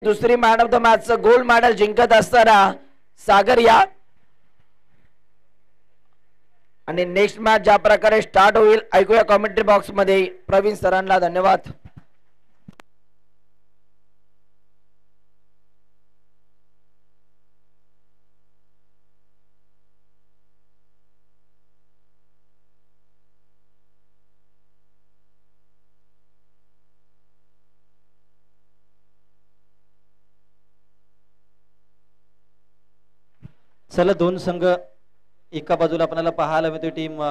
दुसरी man of the match gold medal जिंकत असताना सागर या आणि नेक्स्ट मॅच ज्या प्रकारे स्टार्ट होईल ऐकूया कमेंट्री बॉक्स मध्ये प्रवीण सरांना धन्यवाद। चला दोन संघ एका बाजूला आपल्याला पाहायला मिळते टीम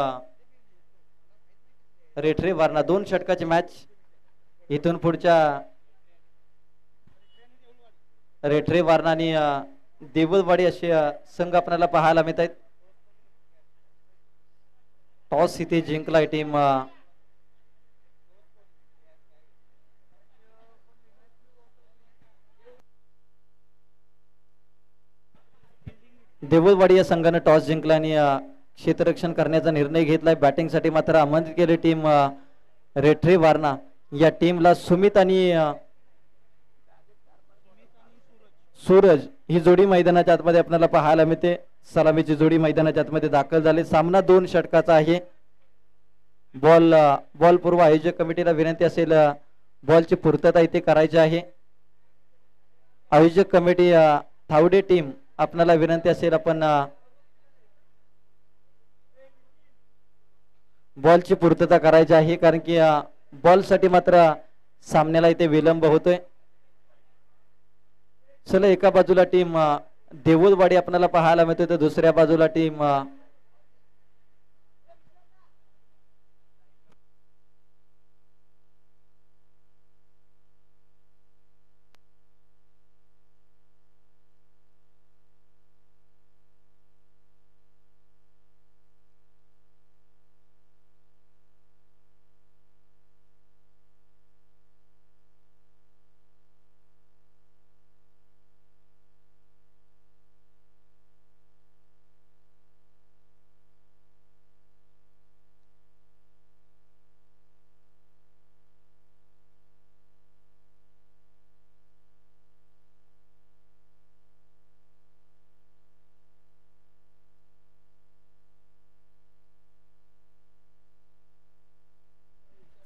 रेठरे वारणा दोन षटकाची मॅच इथून पुढच्या रेठरे वारणा आणि देवळवाडी असे संघ आपल्याला पाहायला मिळत आहेत। टॉस इथे जिंकलाय टीम देवळवाडी या संघाने टॉस जिंकला आणि क्षेत्ररक्षण करण्याचा निर्णय घेतलाय। बॅटिंग साठी मात्र आमंत्रित केले टीम रेठरे वारणा। या टीमला सुमित आणि सूरज ही जोडी मैदानाच्या आतमध्ये आपल्याला पाहायला मिळते। सलामीची जोडी मैदानाच्या आतमध्ये दाखल झाली। सामना दोन षटकाचा आहे। बॉल पूर्व आयोजक कमिटीला विनंती असेल बॉलची पूर्तता इथे करायची आहे। आयोजक कमिटी थावडे टीम आपल्याला विनंती असेल आपण बॉलची पूर्तता करायची आहे, कारण की बॉल साठी मात्र सामन्याला इथे विलंब होतोय। चला एका बाजूला टीम देऊळवाडी आपल्याला पाहायला मिळते तर दुसऱ्या बाजूला टीम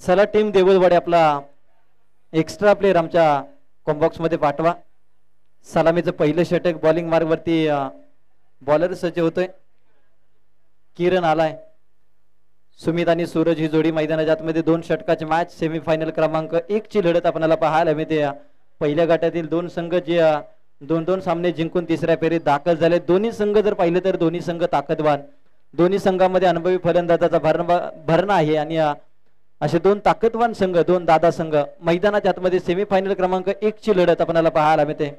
चला टीम देऊळवाडी आपला एक्स्ट्रा प्लेयर आमच्या कॉम्बॉक्स मध्ये पाठवा। सलामीचं पहिलं षटक बॉलिंग मार्ग वरती बॉलर सज्ज होतोय। किरण आलाय। सुमित आणि सूरज ही जोडी मैदानाच्या आतमध्ये दोन षटकाची मॅच सेमीफायनल क्रमांक 1 ची लढत आपल्याला पाहायला मिळते। पहिल्या गटातील दोन संघ जे दोन दोन सामने जिंकून तिसऱ्या फेरीत दाखल झाले। दोन्ही संघ जर पाहिलं तर दोन्ही संघ ताकदवान, दोन्ही संघामध्ये अनुभवी फलंदाजाचा भरणा आहे आणि असे दोन ताकदवान संघ, दोन दादा संघ मैदानाच्या आतमध्ये सेमीफायनल क्रमांक 1 ची लढत आपल्याला पाहायला मिळते।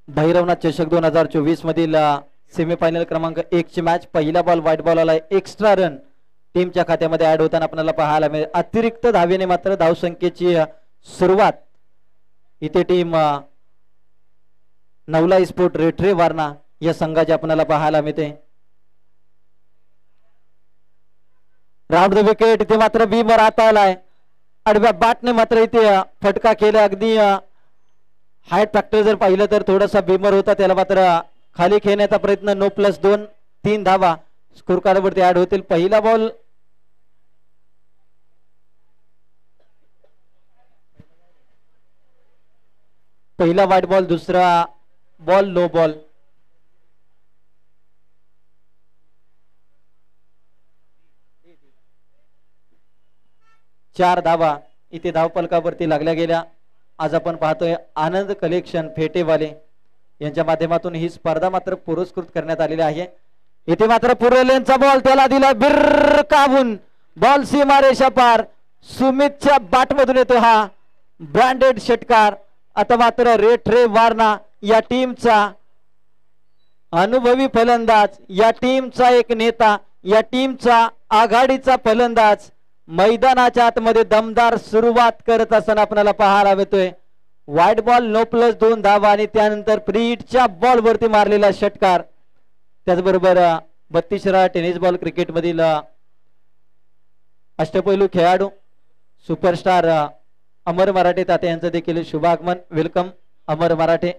भैरवनाथ चषक 2024 मधील सेमीफायनल क्रमांक 1 ची मॅच। पहिला बॉल व्हाईट बॉल आला, एक्स्ट्रा रन टीमच्या खात्यामध्ये ऍड होताना आपल्याला पाहायला मिळेल। अतिरिक्त धावेने मात्र धावसंख्येची सुरुवात इथे टीम नवला स्पोर्ट रेठरे वारणा या संघाची आपल्याला पाहायला मिळते। राऊंड द विकेट इथे मात्र बीमर आता आलाय। आडव्या बॅटने मात्र इथे फटका केला। अगदी हाय फॅक्टर जर पाहिलं तर थोडासा बीमर होता, त्याला मात्र खाली खेळण्याचा प्रयत्न। 9+2 3 धावा स्कोर कार्ड वरती ऍड होतील। पहिला बॉल पहिला व्हाईट बॉल, दुसरा बॉल लो बॉल। चार धावा इथे धावफलकावरती लागल्या गेल्या। आज आपण पाहतोय आनंद कलेक्शन फेटेवाले यांच्या माध्यमातून ही स्पर्धा मात्र पुरस्कृत करण्यात आलेली आहे। इथे मात्र पुरलेनचा बॉल त्याला दिला बिरकावून, बॉल सीमारेषा पार। सुमितच्या बॅट मधून येतो हा ब्रँडेड षटकार। आता मात्र रेठरे वारणा या टीमचा अनुभवी फलंदाज, या टीमचा एक नेता, या टीमचा आघाडीचा फलंदाज मैदानाच्या आतमध्ये दमदार सुरुवात करत असताना आपल्याला पाहायला मिळतोय। व्हाईट बॉल 9+2 धावा आणि त्यानंतर फ्रीटच्या बॉल वरती मारलेला षटकार। त्याचबरोबर 32 टेनिस बॉल क्रिकेट मधील अष्टपैलू खेळाडू सुपरस्टार अमर मराठे तात्या यांचं देखील शुभागमन. वेलकम अमर मराठे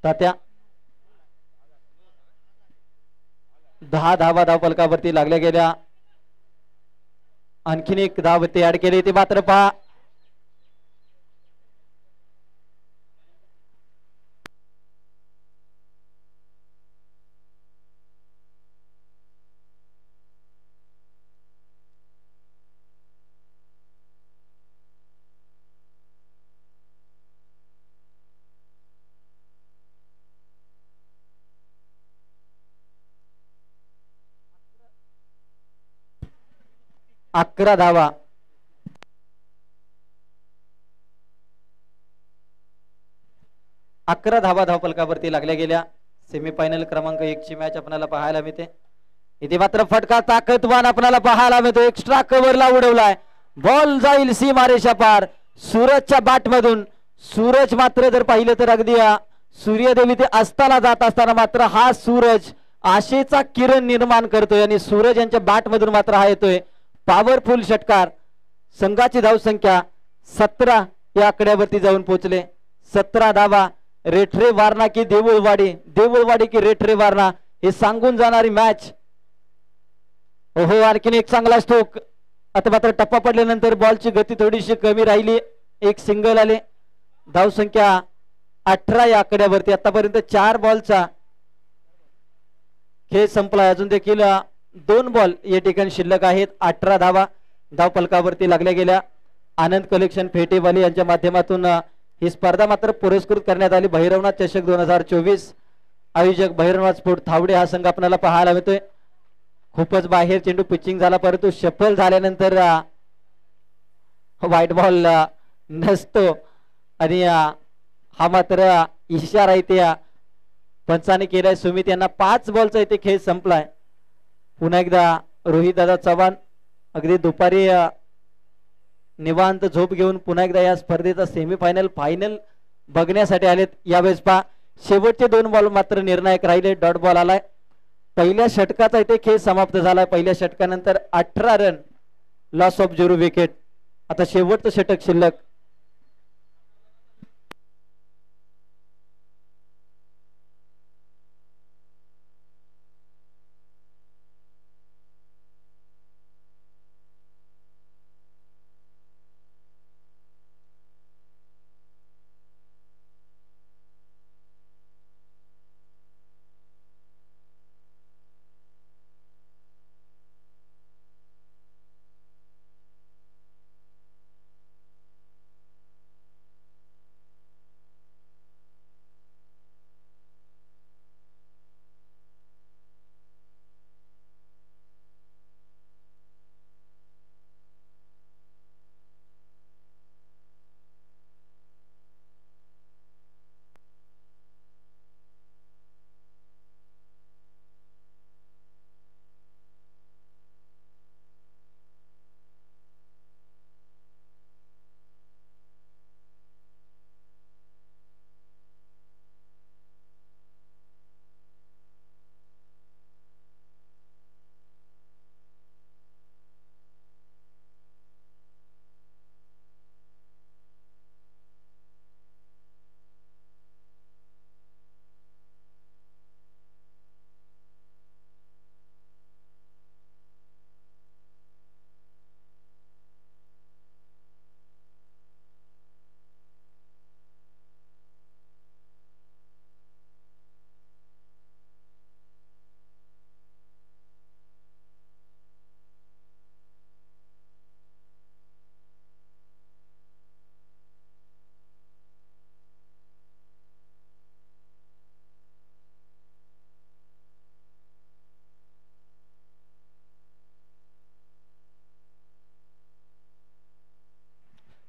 तात्या. 10 धावा धावफलकावरती लागल्या गेल्या. आणखीन एक धाव ते ऍड केली ते मात्र पहा अकरा धावा. अकरा धावा धावफलकावरती लागल्या गेल्या. सेमीफायनल क्रमांक 1 ची मॅच आपल्याला पाहायला मिळते. इथे मात्र फटका ताकदवान आपल्याला पाहायला मिळतो. एक्स्ट्रा कव्हरला उडवलाय. बॉल जाईल सीमारेषा पार. सूरजच्या बॅट मधून. सूरज मात्र जर पाहिलं तर अगदी सूर्यदेवी ते अस्ताला जात असताना मात्र हा सूरज आशेचा किरण निर्माण करतोय आणि सूरज यांच्या बॅट मधून मात्र हा येतोय पॉवरफुल षटकार. संघाची धावसंख्या 17 या आकड्यावरती जाऊन पोहोचले. 17 धावा. रेठरे वारणा की देऊळवाडी, देऊळवाडी की रेठरे वारणा हे सांगून जाणारी मॅच. ओहो आणखीन एक चांगला स्ट्रोक. आता मात्र टप्पा पडल्यानंतर बॉलची गती थोडीशी कमी राहिली. एक सिंगल आले. धावसंख्या 18 या आकड्यावरती. आतापर्यंत 4 बॉलचा खेळ संपला. अजून देखील 2 बॉल या ठिकाणी शिल्लक आहेत. 18 धावा धावफलकावरती लागल्या गेल्या. आनंद कलेक्शन फेटेवाली यांच्या माध्यमातून ही स्पर्धा मात्र पुरस्कृत करण्यात आली. भैरवनाथ चषक 2024. आयोजक भैरवनाथ स्पोर्ट थावडे हा संघ आपल्याला पाहायला मिळतोय. खूपच बाहेर चेंडू पिचिंग झाला परंतु सफल झाल्यानंतर व्हाईट बॉल नसतो आणि हा मात्र इशारा इथे पंचाने केलाय. सुमित यांना 5 बॉलचा इथे खेळ संपलाय. पुन्हा एकदा रोहित दादा चव्हाण अगदी दुपारी निवांत झोप घेऊन पुन्हा एकदा या स्पर्धेचा सेमीफायनल फायनल बघण्यासाठी आलेत. यावेळेस पहा शेवटचे 2 बॉल मात्र निर्णायक राहिले. डॉट बॉल आलाय. पहिल्या षटकाचा इथे खेळ समाप्त झालाय. पहिल्या षटकानंतर 18 रन लॉस ऑफ 0 विकेट. आता शेवटचं षटक शिल्लक.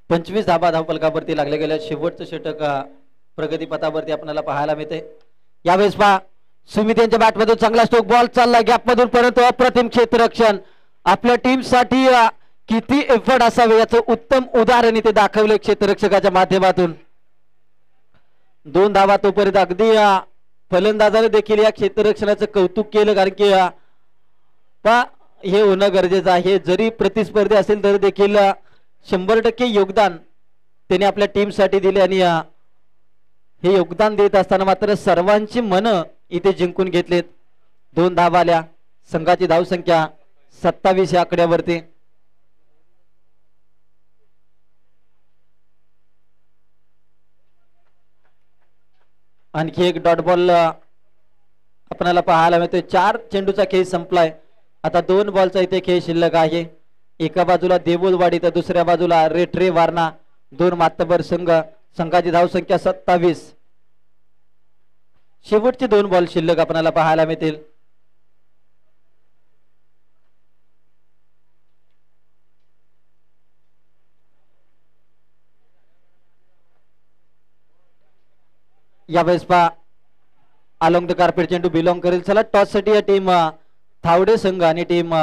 पंचवीस धाबा धावफलकावरती लागले गेल्या. शेवटचं षटक प्रगतीपथावरती आपल्याला पाहायला मिळते. यावेळेस पहा सुमित यांच्या बॅटमधून चांगला स्ट्रोक. बॉल चालला गॅप मधून परंतु अप्रतिम क्षेत्ररक्षण. आपल्या टीम साठी किती एफर्ट असावे याचं उत्तम उदाहरण इथे दाखवले क्षेत्ररक्षकाच्या माध्यमातून. 2 धावा तोपर्यंत अगदी फलंदाजाने देखील या क्षेत्ररक्षणाचं कौतुक केलं कारण की हे होणं गरजेचं आहे. जरी प्रतिस्पर्धी असेल तर देखील 100% योगदान त्याने आपल्या टीमसाठी दिले आणि हे योगदान देत असताना मात्र सर्वांची मनं इथे जिंकून घेतलेत. 2 धावा आल्या. संघाची धावसंख्या 27 या आकड्यावरती. आणखी एक डॉट बॉल आपल्याला पाहायला मिळतोय. 4 चेंडूचा खेळ संपलाय. आता 2 बॉलचा इथे खेळ शिल्लक आहे. एका बाजूला देऊळवाडी तर दुसऱ्या बाजूला रेटरे वारणा. 2 मातबर संघ. संघाची धावसंख्या 27. शेवटचे 2 बॉल शिल्लक आपल्याला पाहायला मिळतील. यावेळेस पहा अलोंग द कार्पेट चेंडू बिलॉंग करेल. चला टॉस साठी या टीम थावडे संघ आणि टीम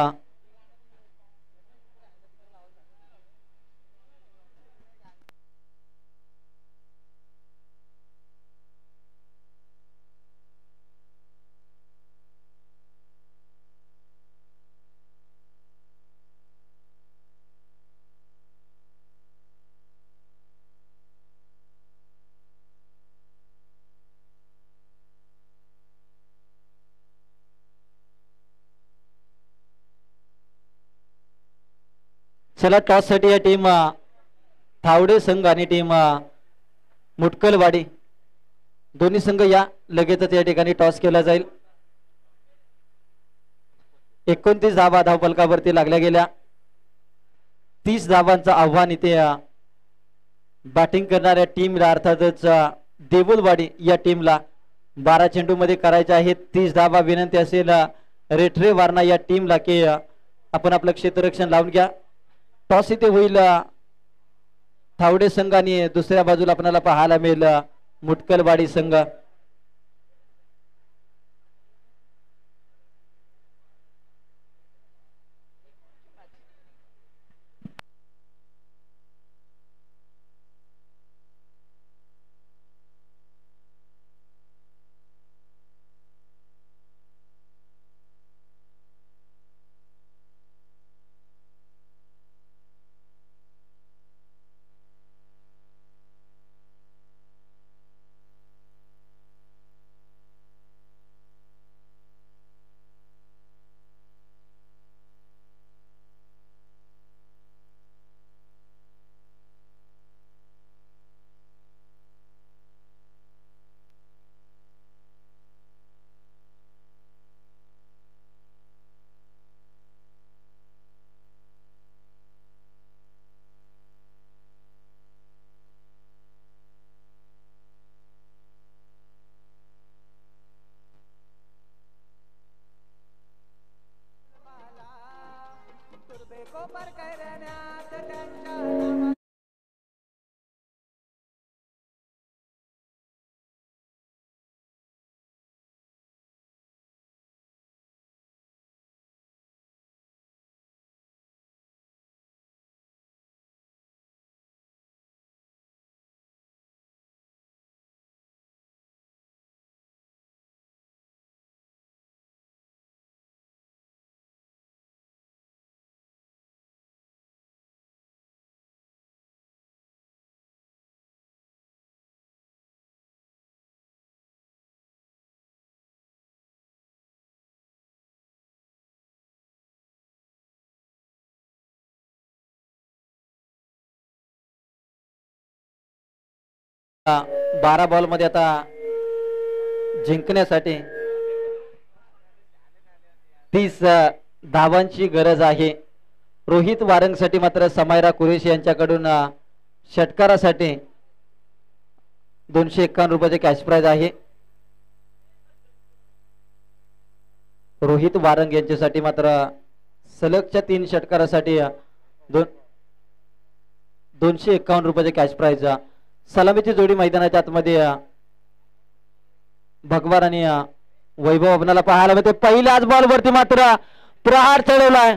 चला टॉस साठी या टीम थावडे संघ आणि टीम मुटकलवाडी दोन्ही संघ या. लगेचच या ठिकाणी टॉस केला जाईल. 29 धावा धावफलकावरती लागल्या गेल्या. 30 धावांचं आव्हान इथे बॅटिंग करणाऱ्या टीमला अर्थातच देऊळवाडी या टीमला 12 चेंडू मध्ये करायचे आहेत. 30 धावा. विनंती असेल रेटरे वारणा या टीमला की आपण आपलं क्षेत्ररक्षण लावून घ्या. टॉस इथे होईल थावडे संघ आणि दुसऱ्या बाजूला आपल्याला पाहायला मिळेल मुटकलवाडी संघ. बारा बॉल मध्ये आता जिंकण्यासाठी 30 धावांची गरज आहे. रोहित वारंगसाठी मात्र समायरा कुरेशी यांच्याकडून षटकारासाठी 251 रुपयाचे कॅश प्राइज आहे. रोहित वारंग यांच्यासाठी मात्र सलगच्या 3 षटकारासाठी 251 रुपयाचे कॅश प्राइज. सलामीची जोडी मैदानाच्या आतमध्ये भगवान आणि वैभव आपल्याला पाहायला मिळते. पहिल्याच बॉल वरती मात्र प्रहार चढवलाय.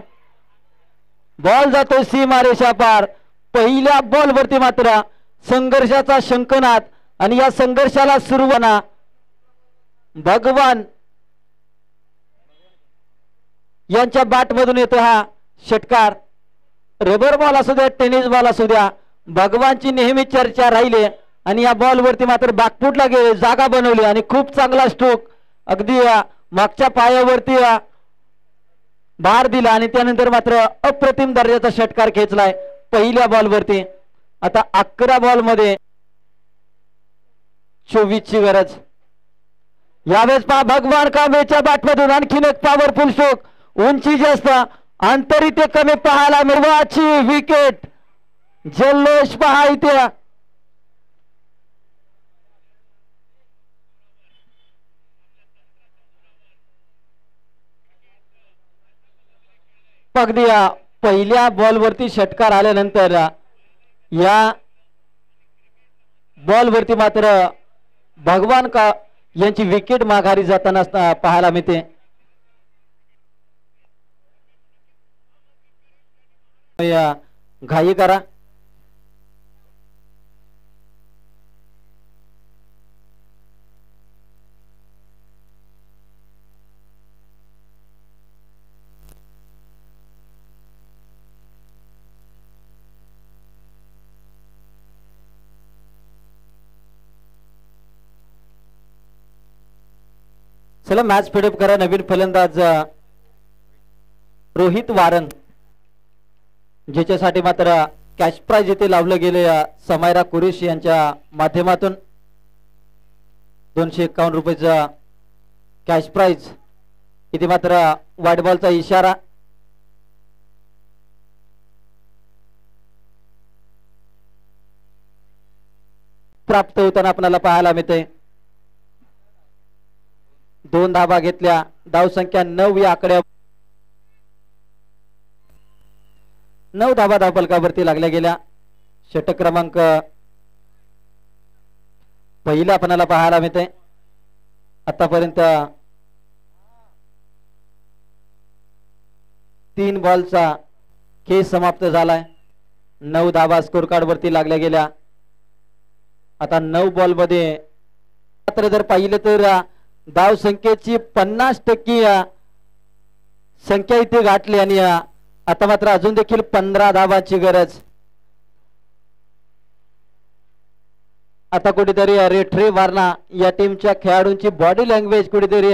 बॉल जातो सीमारेषा पार. पहिल्या बॉल वरती मात्र संघर्षाचा शंखनाद आणि या संघर्षाला सुरुवात भगवान यांच्या बॅट मधून येतो हा षटकार. रबर बॉल असू द्या टेनिस बॉल असू द्या भगवानची नेहमी चर्चा राहिली आणि या बॉल वरती मात्र बॅकफुटला गेले जागा बनवली आणि खूप चांगला स्ट्रोक अगदी मागच्या पायावरती भार दिला आणि त्यानंतर मात्र अप्रतिम दर्जाचा षटकार खेचलाय पहिल्या बॉल वरती. आता 11 बॉल मध्ये 24 ची गरज. यावेळेस पहा भगवान कांबळेच्या बॅटमधून आणखीन एक पॉवरफुल स्ट्रोक उंची जास्त अंतर इथे कमी पाहायला मिळवाची विकेट. जल्लोष पहा इथे अगदी पहिल्या बॉल वरती षटकार आल्यानंतर या बॉल वरती मात्र भगवान का यांची विकेट माघारी जाताना पाहायला मिळते. घाई करा. चला मॅच फिडअप करा. नवीन फलंदाज रोहित वारंग ज्याच्यासाठी मात्र कॅश प्राइज इथे लावलं गेले समायरा कुरेशी यांच्या माध्यमातून 251 रुपयाचा कॅश प्राइज. इथे मात्र व्हाईट बॉलचा इशारा. प्राप्त होताना आपल्याला पाहायला मिळते. 2 धाबा घेतल्या. धावसंख्या 9 या आकड्या 9 धाबा धावफलकावरती लागल्या गेल्या. षटक क्रमांक पहिला आपल्याला पाहायला मिळते. आतापर्यंत 3 बॉलचा खेळ समाप्त झालाय. 9 धाबा स्कोर कार्ड वरती लागल्या गेल्या. आता 9 बॉल मध्ये मात्र जर पाहिलं तर धाव संख्येची 50% संख्या इथे गाठली आणि आता मात्र अजून देखील 15 धावांची गरज. आता कुठेतरी रेठरे वारणा या टीमच्या खेळाडूंची बॉडी लँग्वेज कुठेतरी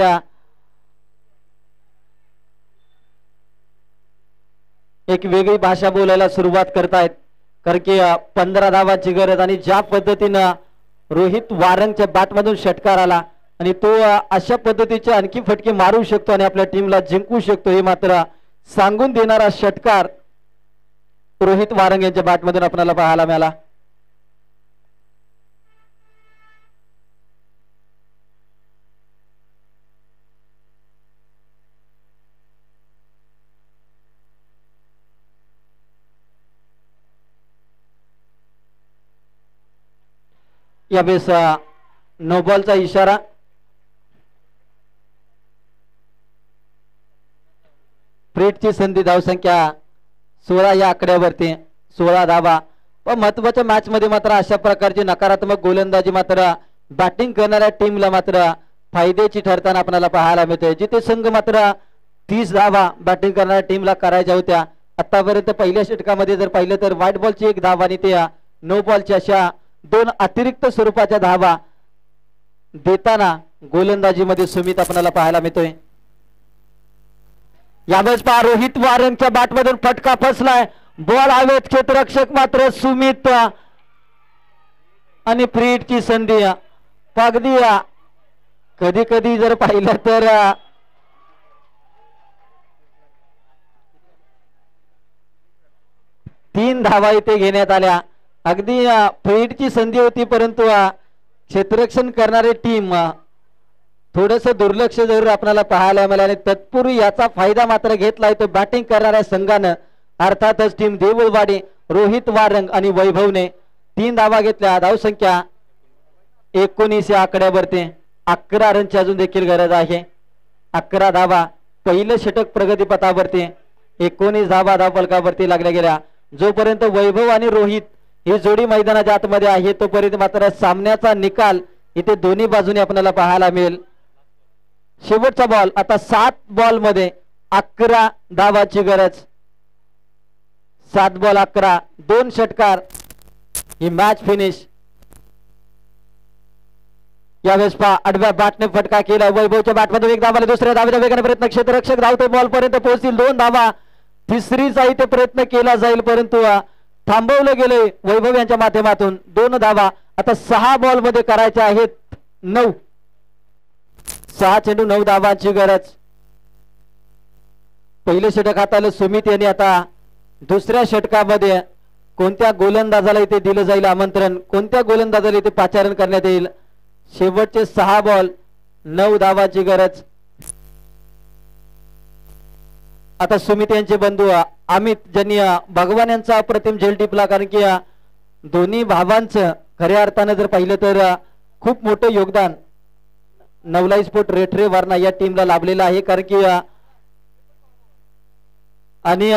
एक वेगळी भाषा बोलायला सुरुवात करतायत. कारण की 15 धावांची गरज आणि ज्या पद्धतीनं रोहित वारंगच्या बॅटमधून षटकार आला आणि तो अशा पद्धतीचे आणखी फटके मारू शकतो आणि आपल्या टीमला जिंकू शकतो हे मात्र सांगून देणारा षटकार रोहित वारंग यांच्या बॅटमधून आपल्याला पाहायला मिळाला. यावेळेस नो बॉलचा इशारा. फ्रीटची संधी. धावसंख्या 16 या आकड्यावरती 16 धावा. पण महत्वाच्या मॅच मध्ये मात्र अशा प्रकारची नकारात्मक गोलंदाजी मात्र बॅटिंग करणाऱ्या टीमला मात्र फायद्याची ठरताना आपल्याला पाहायला मिळते. जिथे संघ मात्र 30 धावा बॅटिंग करणाऱ्या टीमला करायच्या होत्या आतापर्यंत पहिल्या षटकामध्ये जर पाहिलं तर व्हाईट बॉलची 1 धावा आणि त्या नो बॉलची अशा 2 अतिरिक्त स्वरूपाच्या धावा देताना गोलंदाजीमध्ये सुमित आपल्याला पाहायला मिळतोय. यावेळेस पहा रोहित वारंगच्या बॅटमधून फटका फसलाय. बॉल हवेत. क्षेत्ररक्षक मात्र सुमित आणि फ्रीटची संधी. अगदी कधी कधी जर पाहिलं तर तीन धावा इथे घेण्यात आल्या. अगदी फ्रीटची संधी होती परंतु क्षेत्ररक्षण करणारी टीम थोडस दुर्लक्ष जरूर आपल्याला पाहायला मिळाले. तत्पूर्वी याचा फायदा मात्र घेतलाय तो बॅटिंग करणाऱ्या संघानं. अर्थातच टीम देऊळवाडी रोहित वारंग आणि वैभवने 3 धावा घेतल्या. धावसंख्या 19 या आकड्यावरती 11 रनची अजून देखील गरज आहे. 11 धावा. पहिलं षटक प्रगतीपथावरती. 19 धावा धावफलकावरती लागल्या गेल्या. जोपर्यंत वैभव आणि रोहित ही जोडी मैदानाच्या आतमध्ये आहे तोपर्यंत मात्र सामन्याचा निकाल इथे दोन्ही बाजूने आपल्याला पाहायला मिळेल. शेवटचा बॉल. आता 7 बॉल मध्ये 11 धावाची गरज. 7 बॉल 11, 2 षटकार, ही मॅच फिनिश. यावेळेस आडव्या बॅटने फटका केला. वैभवच्या बॅटमध्ये एक धावाला दुसऱ्या धावेचा वेगाने प्रयत्न, क्षेत्ररक्षक धावते, बॉल पर्यंत पोहोचतील 2 धावा. तिसरीचा इथे प्रयत्न केला जाईल परंतु थांबवलं गेले वैभव यांच्या माध्यमातून. 2 धावा आता 6 बॉल मध्ये करायच्या आहेत. 9, 6 चेंडू 9 धावांची गरज. पहिले षटक हाताला सुमित यांनी. आता दुसऱ्या षटकामध्ये कोणत्या गोलंदाजाला इथे दिलं जाईल आमंत्रण, कोणत्या गोलंदाजाला इथे पाचारण करण्यात येईल. शेवटचे 6 बॉल 9 धावांची गरज. आता सुमित यांचे बंधू अमित ज्यांनी भगवान यांचा अप्रतिम झेल टिपला, कारण की दोन्ही भावांचं खऱ्या अर्थानं जर पाहिलं तर खूप मोठं योगदान नवलाई स्पोर्ट रेठरे वारणा या टीमला लाभलेलं आहे. कारण की आणि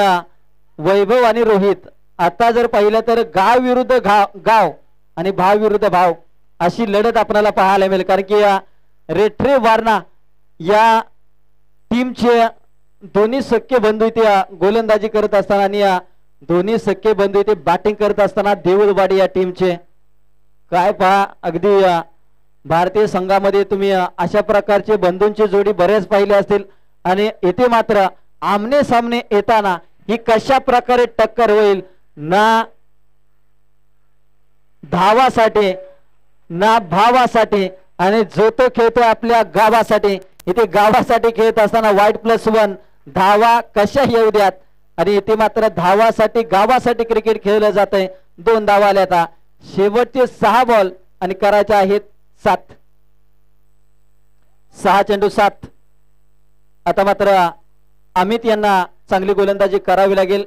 वैभव आणि रोहित आता जर पाहिलं तर गाव विरुद्ध गाव आणि भाव विरुद्ध भाव अशी लढत आपल्याला पाहायला मिळेल. कारण की रेठरे वारणा या टीमचे दोन्ही सख्खे बंधू इथे गोलंदाजी करत असताना आणि दोन्ही सख्खे बंधू इथे बॅटिंग करत असताना देऊळवाडी या टीमचे काय पहा. अगदी भारतीय संघामध्ये तुम्ही अशा प्रकारचे बंधूंची जोडी बरेच पाहिले असतील आणि इथे मात्र आमने सामने येताना ही कशा प्रकारे टक्कर होईल, ना धावासाठी ना भावासाठी, आणि जो तो खेळतो आपल्या गावासाठी. इथे गावासाठी खेळत असताना वाईट+1 धावा कशा येऊ द्यात, आणि इथे मात्र धावासाठी गावासाठी क्रिकेट खेळलं जात आहे. 2 धावा आल्या. आता शेवटचे 6 बॉल आणि करायचे आहेत 7. 6 चेंडू 7. आता मात्र अमित यांना चांगली गोलंदाजी करावी लागेल,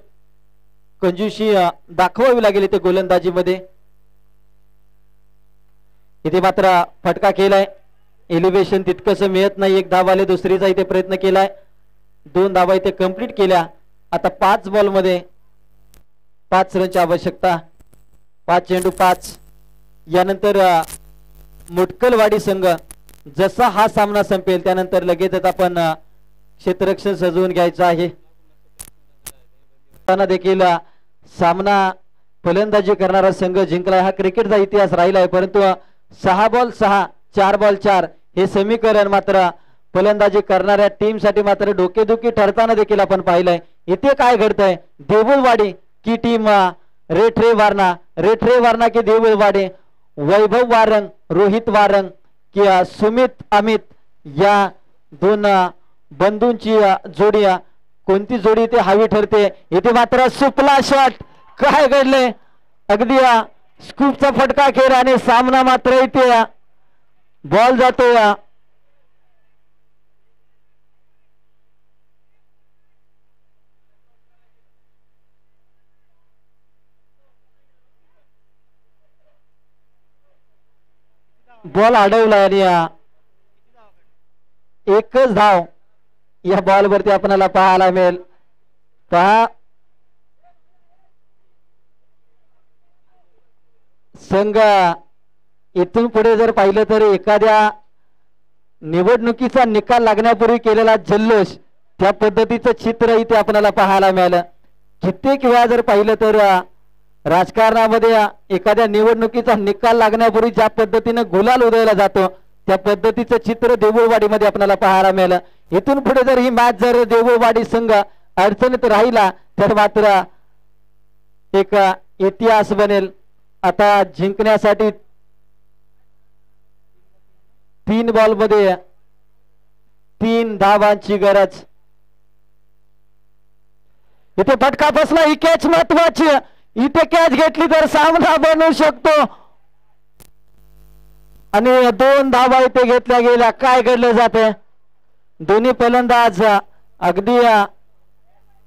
कंजूशी दाखवावी लागेल इथे गोलंदाजीमध्ये. इथे मात्र फटका केलाय, एलिव्हेशन तितकंसं मिळत नाही. 1 धाव आले, दुसरीचा इथे प्रयत्न केलाय, 2 धावा इथे कंप्लीट केल्या. आता 5 बॉल मध्ये 5 रनची आवश्यकता. 5 चेंडू 5. यानंतर मुटकलवाडी संघ जसा हा सामना संपेल त्यानंतर लगेचच आपण क्षेत्ररक्षण सजवून घ्यायचं आहे. देखील सामना फलंदाजी करणारा संघ जिंकलाय. हा क्रिकेटचा इतिहास राहिला आहे, परंतु 6 बॉल 6, 4 बॉल 4 हे समीकरण मात्र फलंदाजी करणाऱ्या टीम साठी मात्र डोकेदुखी ठरताना देखील आपण पाहिलंय. इथे काय घडतंय, देऊळवाडी की टीम रेठरे वारणा की देऊळवाडी, वैभव वारंग रोहित वारंग की सुमित अमित, या 2 बंधूंची जोडी कोणती जोडी इथे हवी ठरते. इथे मात्र सुपला शॉट, काय घडले, अगदी स्कूपचा फटका खेळ आणि सामना मात्र इथे बॉल जातो. बॉल अडवला आणि 1च धाव या बॉल वरती आपल्याला पाहायला मिळेल. पहा संघ इथून पुढे जर पाहिलं तर एखाद्या निवडणुकीचा निकाल लागण्यापूर्वी केलेला जल्लोष, त्या पद्धतीचं चित्र इथे आपल्याला पाहायला मिळालं. कित्येक वेळा जर पाहिलं तर राजकारणामध्ये एखाद्या निवडणुकीचा निकाल लागण्यापूर्वी ज्या पद्धतीने गुलाल उधळला जातो त्या पद्धतीचं चित्र देऊळवाडीमध्ये आपल्याला पाहायला मिळालं. इथून पुढे जर ही मॅच जर देऊळवाडी संघ अडचणीत राहिला तर मात्र एक इतिहास बनेल. आता जिंकण्यासाठी 3 बॉल मध्ये 3 धावांची गरज. इथे फटका बसला, ही कॅच महत्वाची, इथे कॅच घेतली तर सामना बनवू शकतो. आणि 2 धावा इथे घेतल्या गेल्या. काय घडलं जाते, दोन्ही फलंदाज अगदी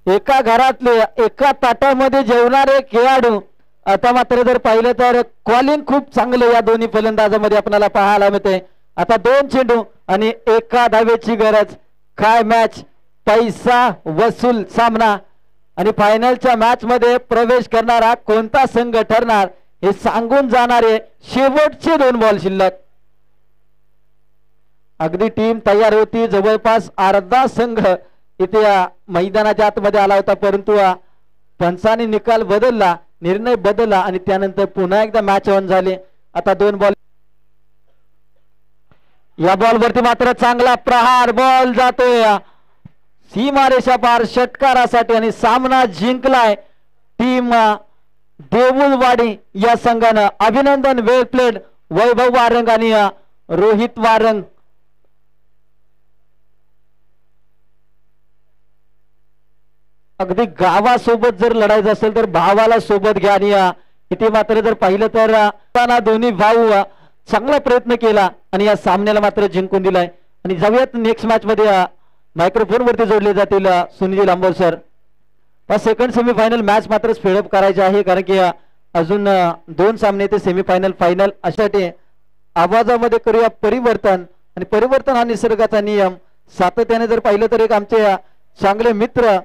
एका घरातले एका ताटामध्ये जेवणारे खेळाडू. आता मात्र जर पाहिलं तर कॉलिंग खूप चांगलं या दोन्ही फलंदाजामध्ये आपल्याला पाहायला मिळते. आता 2 चेंडू आणि 1 धावेची गरज. काय मॅच, पैसा वसूल सामना, आणि फायनलच्या मॅच मध्ये प्रवेश करणारा कोणता संघ ठरणार हे सांगून जाणारे शेवटचे 2 बॉल शिल्लक. अगदी टीम तयार होती, जवळपास अर्धा संघ इथे मैदानाच्या आतमध्ये आला होता, परंतु पंचाने निकाल बदलला, निर्णय बदलला आणि त्यानंतर पुन्हा एकदा मॅच ऑन झाले. आता 2 बॉल, या बॉल वरती मात्र चांगला प्रहार, बॉल जातोय सीमारेषा पार षटकारासाठी आणि सामना जिंकलाय टीम देऊळवाडी या संघानं. अभिनंदन, वेल प्लेड वैभव वारंग आणि रोहित वारंग. अगदी गावासोबत जर लढायचं असेल तर भावाला सोबत घ्या. आणि इथे मात्र जर पाहिलं तर दोन्ही भाऊ चांगला प्रयत्न केला आणि या सामन्याला मात्र जिंकून दिलाय. आणि जाऊयात नेक्स्ट मॅच मध्ये मायक्रोफोन वरती जोडले जातील Sunil Ambore sir. Second semifinal match मात्र स्पीडअप करायचे आहे, कारण की अजून 2 सामने ते सेमीफायनल फायनल अशासाठी आवाजामध्ये करूया परिवर्तन. आणि परिवर्तन हा निसर्गाचा नियम. सातत्याने जर पाहिलं तर एक आमचे चांगले मित्र